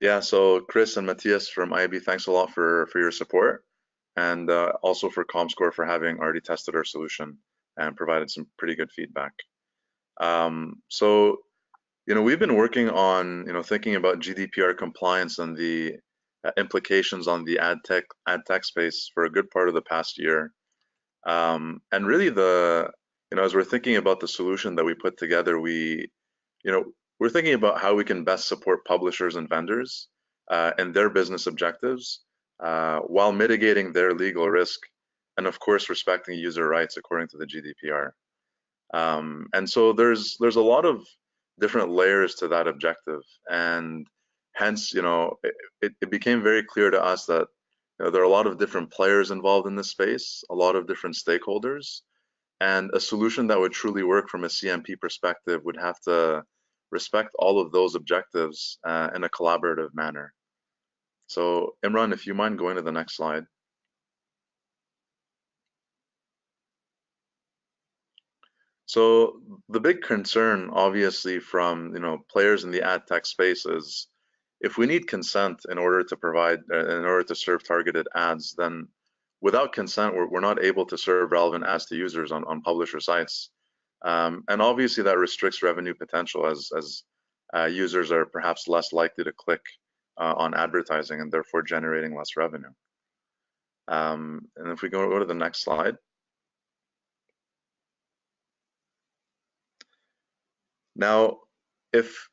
Yeah, so Chris and Matthias from IB, thanks a lot for your support, and also for Comscore for having already tested our solution and provided some pretty good feedback. So, we've been working on, thinking about GDPR compliance and the implications on the ad tech space for a good part of the past year. And really as we're thinking about the solution that we put together, you know, we're thinking about how we can best support publishers and vendors and their business objectives while mitigating their legal risk and, of course, respecting user rights according to the GDPR. And so there's a lot of different layers to that objective, and hence, it became very clear to us that there are a lot of different players involved in this space, a lot of different stakeholders, and a solution that would truly work from a CMP perspective would have to respect all of those objectives in a collaborative manner. So Imran, if you mind going to the next slide. So the big concern, obviously, from players in the ad tech space is if we need consent in order to in order to serve targeted ads, then without consent, we're not able to serve relevant ads to users on publisher sites. And obviously that restricts revenue potential as users are perhaps less likely to click on advertising and therefore generating less revenue. And if we go to the next slide. Now, if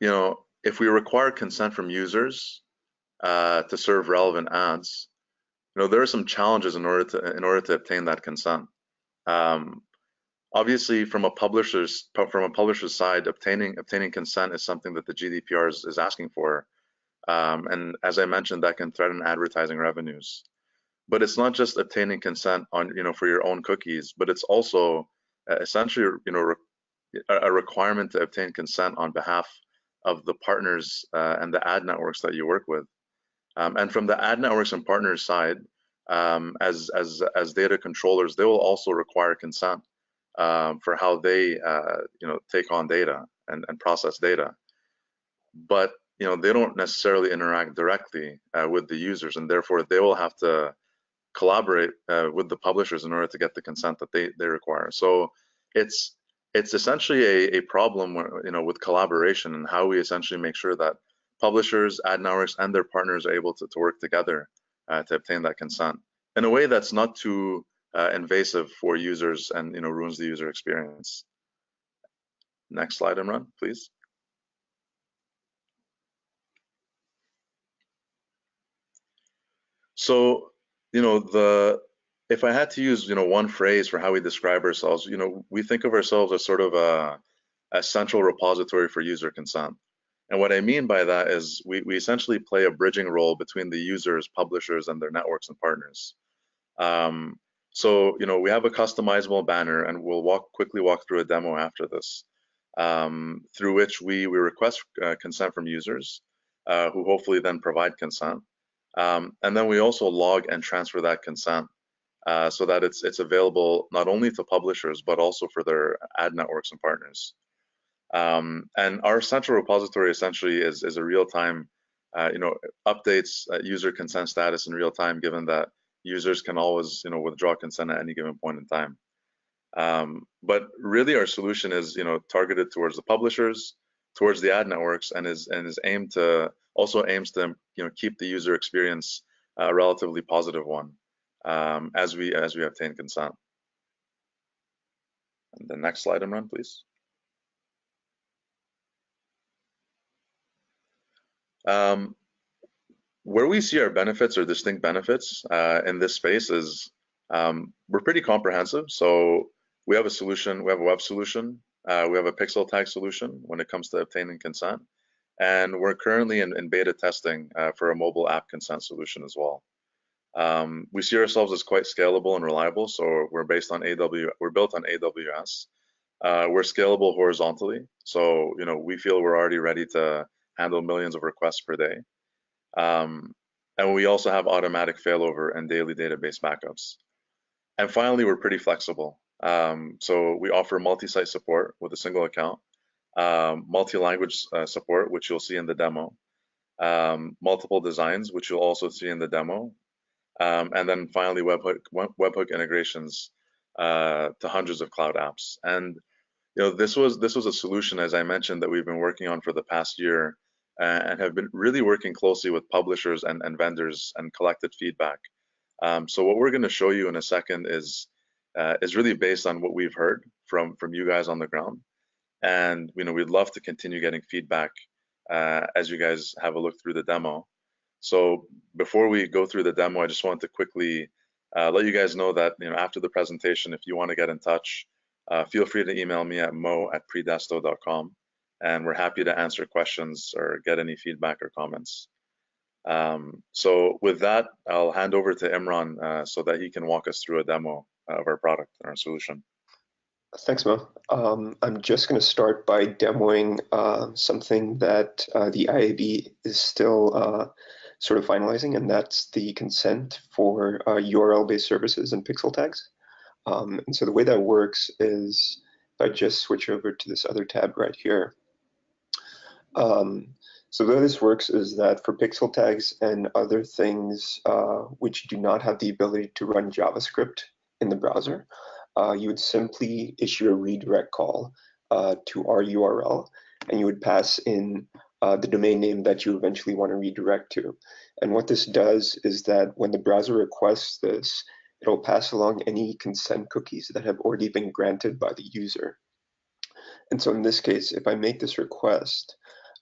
we require consent from users to serve relevant ads, there are some challenges in order to obtain that consent. Um, Obviously, from a publisher's side, obtaining consent is something that the GDPR is asking for, and as I mentioned, that can threaten advertising revenues. But it's not just obtaining consent on for your own cookies, but it's also essentially a requirement to obtain consent on behalf of the partners and the ad networks that you work with. And from the ad networks and partners side, as data controllers, they will also require consent for how they take on data and process data. But they don't necessarily interact directly with the users, and therefore they will have to collaborate with the publishers in order to get the consent that they require. So it's essentially a problem with collaboration and how we essentially make sure that publishers, ad networks, and their partners are able to work together to obtain that consent in a way that's not too invasive for users and ruins the user experience. Next slide, Imran, please. So, if I had to use, one phrase for how we describe ourselves, we think of ourselves as sort of a central repository for user consent. And what I mean by that is we essentially play a bridging role between the users, publishers, and their networks and partners. So, we have a customizable banner, and we'll quickly walk through a demo after this, through which we request consent from users, who hopefully then provide consent. And then we also log and transfer that consent so that it's available not only to publishers, but also for their ad networks and partners. And our central repository essentially is a real-time, updates user consent status in real time, given that users can always, withdraw consent at any given point in time. But really, our solution is, targeted towards the publishers, towards the ad networks, and is aimed to keep the user experience a relatively positive one as we obtain consent. And the next slide, Imran, please. Where we see our benefits or distinct benefits in this space is we're pretty comprehensive. So we have a solution, we have a web solution, we have a pixel tag solution when it comes to obtaining consent, and we're currently in beta testing for a mobile app consent solution as well. We see ourselves as quite scalable and reliable, so we're built on AWS. We're scalable horizontally, so we feel we're already ready to handle millions of requests per day. And we also have automatic failover and daily database backups. And finally, we're pretty flexible. So we offer multi-site support with a single account, multi-language support, which you'll see in the demo, multiple designs, which you'll also see in the demo, and then finally webhook integrations to hundreds of cloud apps. And this was a solution, as I mentioned, that we've been working on for the past year, and have been really working closely with publishers and vendors and collected feedback. So what we're going to show you in a second is really based on what we've heard from you guys on the ground, and we'd love to continue getting feedback as you guys have a look through the demo. So before we go through the demo, I just want to quickly let you guys know that after the presentation, if you want to get in touch, feel free to email me at mo@predesto.com, and we're happy to answer questions or get any feedback or comments. So with that, I'll hand over to Imran so that he can walk us through a demo of our product and our solution. Thanks, Mo. I'm just going to start by demoing something that the IAB is still sort of finalizing, and that's the consent for URL-based services and pixel tags. And so the way that works is if I just switch over to this other tab right here. So the way this works is that for pixel tags and other things which do not have the ability to run JavaScript in the browser, you would simply issue a redirect call to our URL, and you would pass in the domain name that you eventually want to redirect to. And what this does is that when the browser requests this, it'll pass along any consent cookies that have already been granted by the user. And so in this case, if I make this request,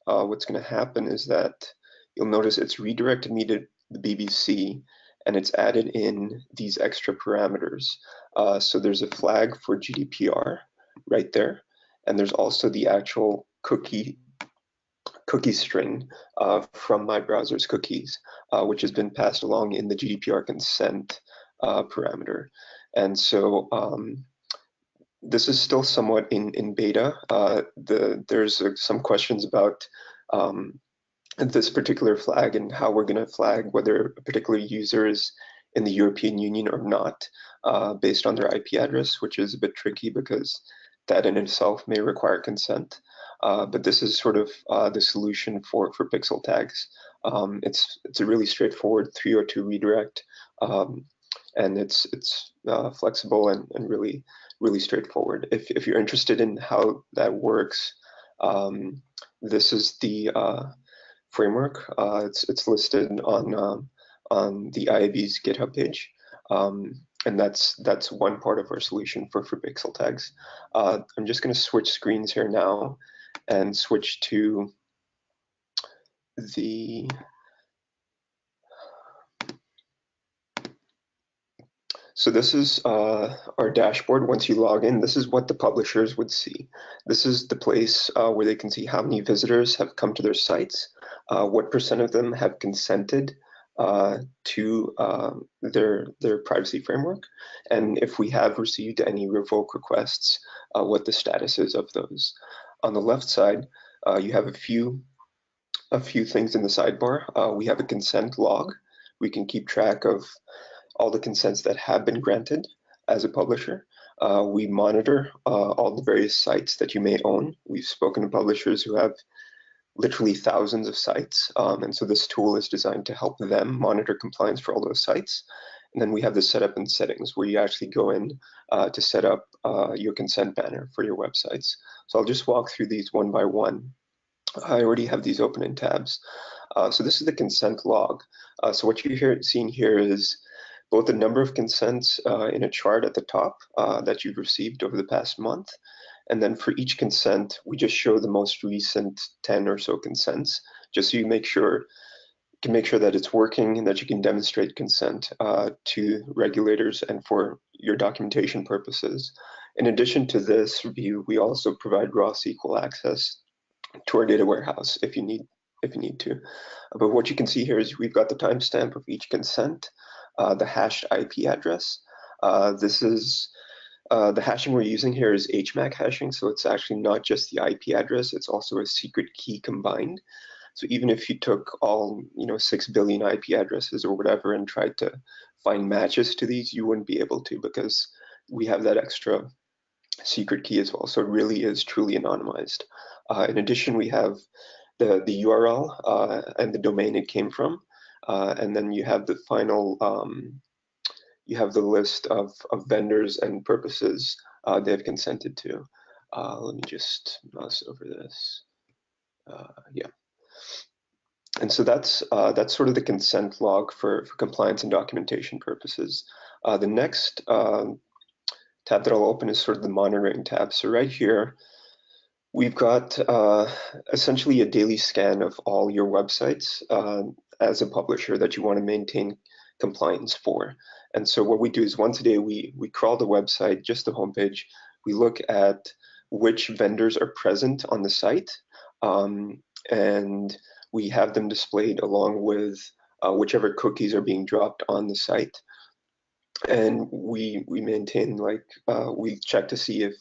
what's going to happen is that you'll notice it's redirected me to the BBC, and it's added in these extra parameters. So there's a flag for GDPR right there, and there's also the actual cookie string from my browser's cookies, which has been passed along in the GDPR consent parameter. And so this is still somewhat in beta. There's some questions about this particular flag and how we're going to flag whether a particular user is in the European Union or not, based on their IP address, which is a bit tricky because that in itself may require consent. But this is sort of the solution for pixel tags. It's a really straightforward 302 redirect, and it's flexible and really straightforward. If you're interested in how that works, this is the framework. It's listed on the IAB's GitHub page, and that's one part of our solution for pixel tags. I'm just going to switch screens here now and switch to the So this is our dashboard. Once you log in, this is what the publishers would see. This is the place where they can see how many visitors have come to their sites, what percent of them have consented to their privacy framework, and if we have received any revoke requests, what the status is of those. On the left side, you have a few things in the sidebar. We have a consent log. We can keep track of all the consents that have been granted as a publisher. We monitor all the various sites that you may own. We've spoken to publishers who have literally thousands of sites, and so this tool is designed to help them monitor compliance for all those sites. And then we have the setup and settings where you actually go in to set up your consent banner for your websites. So I'll just walk through these one by one. I already have these open in tabs. So this is the consent log. So what you're seeing here is both the number of consents in a chart at the top that you've received over the past month, and then for each consent, we just show the most recent 10 or so consents, just so you can make sure that it's working and that you can demonstrate consent to regulators and for your documentation purposes. In addition to this view, we also provide raw SQL access to our data warehouse if you need to. But what you can see here is we've got the timestamp of each consent, the hashed IP address. This is the hashing we're using here is HMAC hashing, so it's actually not just the IP address, it's also a secret key combined. So even if you took all 6 billion IP addresses or whatever and tried to find matches to these, you wouldn't be able to, because we have that extra secret key as well. So it really is truly anonymized. In addition, we have the URL and the domain it came from, and then you have the final, you have the list of vendors and purposes they've consented to. Let me just mouse over this. Yeah. And so that's sort of the consent log for compliance and documentation purposes. The next tab that I'll open is sort of the monitoring tab. So right here, we've got essentially a daily scan of all your websites as a publisher that you want to maintain compliance for. And so what we do is once a day, we crawl the website, just the homepage. We look at which vendors are present on the site, and we have them displayed along with whichever cookies are being dropped on the site. And we maintain, like, we check to see if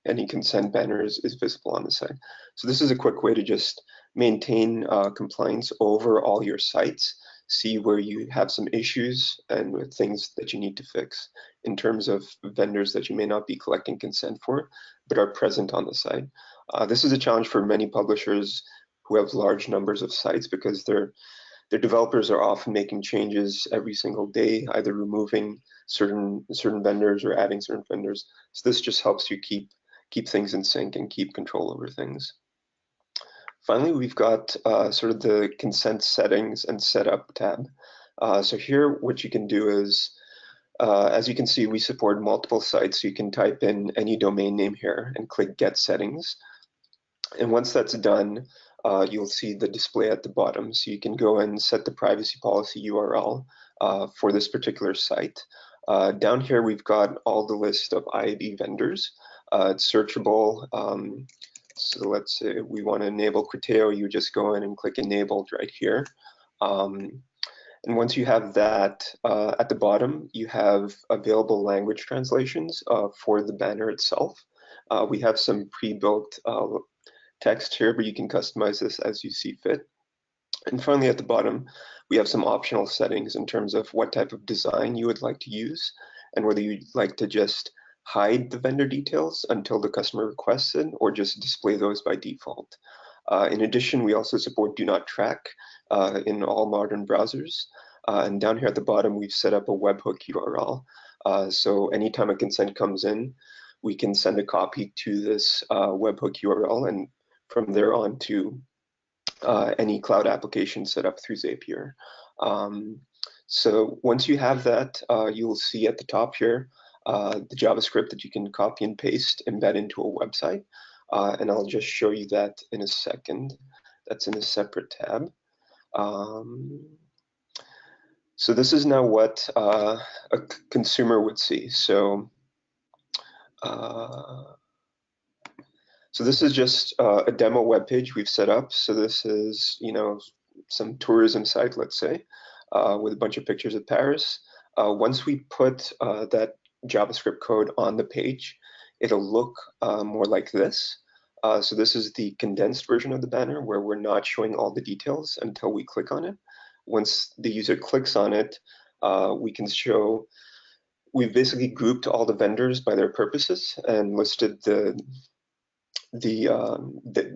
any consent banner is visible on the site. So this is a quick way to just maintain compliance over all your sites, see where you have some issues and with things that you need to fix in terms of vendors that you may not be collecting consent for, but are present on the site. This is a challenge for many publishers who have large numbers of sites because their developers are often making changes every single day, either removing certain vendors or adding certain vendors. So this just helps you keep things in sync and keep control over things. Finally, we've got sort of the consent settings and setup tab. So here, what you can do is, as you can see, we support multiple sites. So you can type in any domain name here and click Get Settings. And once that's done, you'll see the display at the bottom. So you can go and set the privacy policy URL for this particular site. Down here, we've got all the list of IAB vendors. It's searchable. So let's say we want to enable Criteo, you just go in and click Enabled right here. And once you have that, at the bottom, you have available language translations for the banner itself. We have some pre-built text here, but you can customize this as you see fit. And finally, at the bottom, we have some optional settings in terms of what type of design you would like to use and whether you'd like to just hide the vendor details until the customer requests it or just display those by default. In addition, we also support Do Not Track in all modern browsers. And down here at the bottom, we've set up a webhook URL. So anytime a consent comes in, we can send a copy to this webhook URL and from there on to any cloud application set up through Zapier. So once you have that, you'll see at the top here the JavaScript that you can copy and paste, embed into a website. And I'll just show you that in a second. That's in a separate tab. So this is now what a consumer would see. So this is just a demo web page we've set up. So this is, you know, some tourism site, let's say, with a bunch of pictures of Paris. Once we put that JavaScript code on the page, it'll look more like this. So this is the condensed version of the banner where we're not showing all the details until we click on it. Once the user clicks on it, we can show, we've basically grouped all the vendors by their purposes and listed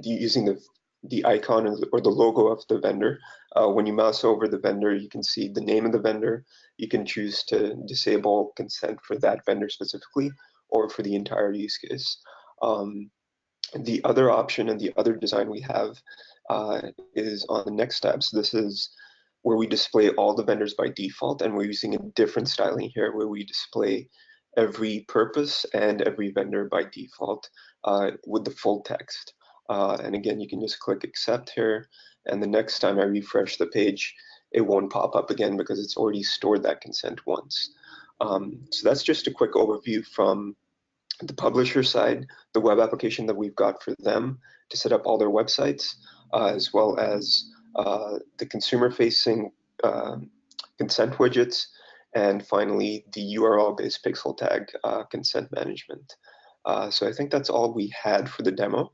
using the icon or the logo of the vendor. When you mouse over the vendor, you can see the name of the vendor. You can choose to disable consent for that vendor specifically or for the entire use case. The other option and the other design we have is on the next tab. So this is where we display all the vendors by default, and we're using a different styling here where we display every purpose and every vendor by default with the full text. And again, you can just click accept here, and the next time I refresh the page, it won't pop up again because it's already stored that consent once. So that's just a quick overview from the publisher side, the web application that we've got for them to set up all their websites, as well as the consumer-facing consent widgets, and finally the URL-based pixel tag consent management. So I think that's all we had for the demo.